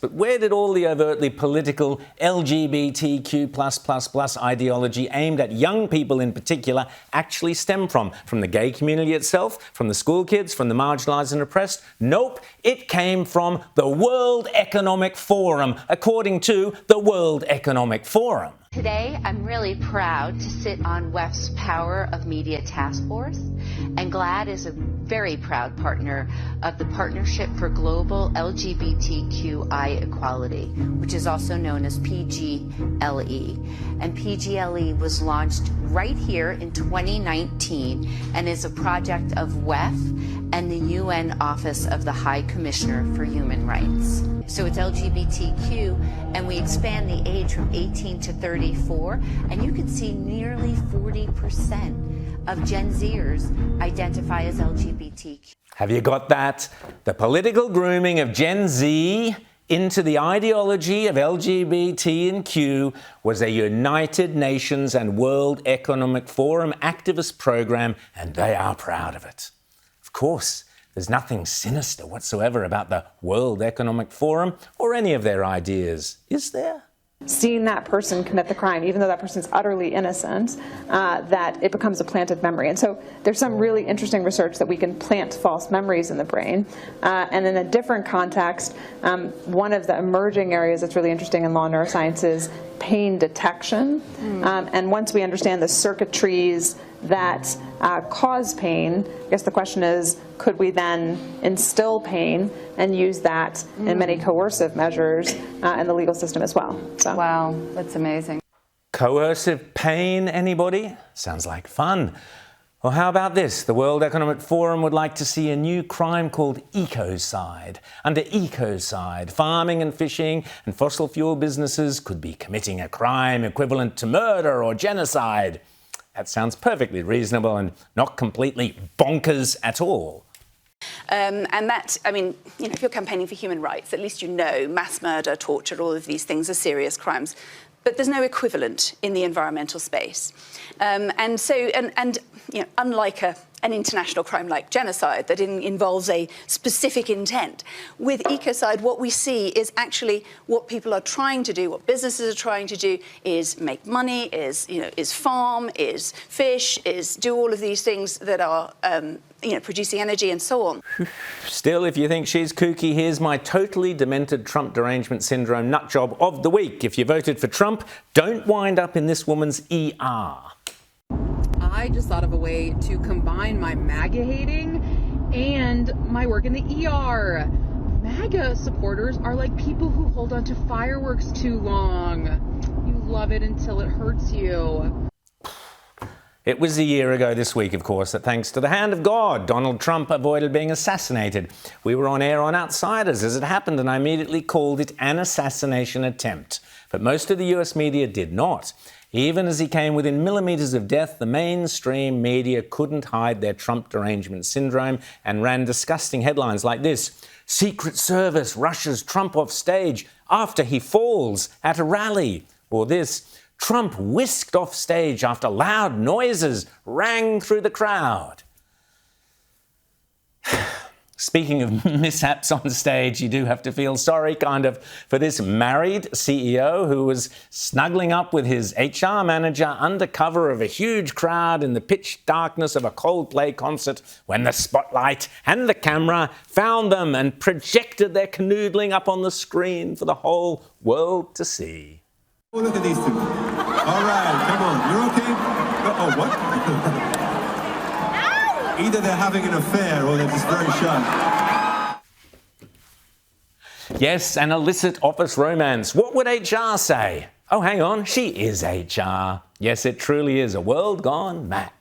But where did all the overtly political LGBTQ++ ideology aimed at young people in particular actually stem from? From the gay community itself? From the school kids? From the marginalised and oppressed? Nope, it came from the World Economic Forum, according to the World Economic Forum. Today, I'm really proud to sit on WEF's Power of Media Task Force, and GLAAD is a very proud partner of the Partnership for Global LGBTQI Equality, which is also known as PGLE. And PGLE was launched right here in 2019 and is a project of WEF and the UN Office of the High Commissioner for Human Rights. So it's LGBTQ, and we expand the age from 18 to 34, and you can see nearly 40% of Gen Zers identify as LGBTQ. Have you got that? The political grooming of Gen Z into the ideology of LGBT and Q was a United Nations and World Economic Forum activist program, and they are proud of it. Of course, there's nothing sinister whatsoever about the World Economic Forum or any of their ideas, is there? Seeing that person commit the crime, even though that person's utterly innocent, that it becomes a planted memory. And so there's some really interesting research that we can plant false memories in the brain. And in a different context, one of the emerging areas that's really interesting in law neuroscience is pain detection. And once we understand the circuitries that cause pain, I guess the question is, could we then instill pain and use that in many coercive measures in the legal system as well? So. Wow, that's amazing. Coercive pain, anybody? Sounds like fun. Well, how about this? The World Economic Forum would like to see a new crime called ecocide. Under ecocide, farming and fishing and fossil fuel businesses could be committing a crime equivalent to murder or genocide. That sounds perfectly reasonable and not completely bonkers at all. And that, I mean, if you're campaigning for human rights, at least you know mass murder, torture, all of these things are serious crimes. But there's no equivalent in the environmental space. And so, unlike an international crime like genocide that involves a specific intent, with ecocide, what we see is actually what people are trying to do, what businesses are trying to do, is make money, is farm, is fish, is do all of these things that are producing energy and so on. Still, if you think she's kooky, here's my totally demented Trump derangement syndrome nutjob of the week. If you voted for Trump, don't wind up in this woman's ER. I just thought of a way to combine my MAGA hating and my work in the ER. MAGA supporters are like people who hold on to fireworks too long. You love it until it hurts you. It was a year ago this week, of course, that thanks to the hand of God, Donald Trump avoided being assassinated. We were on air on Outsiders as it happened, and I immediately called it an assassination attempt. But most of the US media did not. Even as he came within millimetres of death, the mainstream media couldn't hide their Trump derangement syndrome and ran disgusting headlines like this: Secret Service rushes Trump off stage after he falls at a rally. Or this: Trump whisked off stage after loud noises rang through the crowd. Speaking of mishaps on stage, you do have to feel sorry, kind of, for this married CEO who was snuggling up with his HR manager under cover of a huge crowd in the pitch darkness of a Coldplay concert when the spotlight and the camera found them and projected their canoodling up on the screen for the whole world to see. Oh, look at these two. All right, come on. You're okay? Oh, what? Either they're having an affair or they're just very shy. Yes, an illicit office romance. What would HR say? Oh, hang on, she is HR. Yes, it truly is a world gone mad.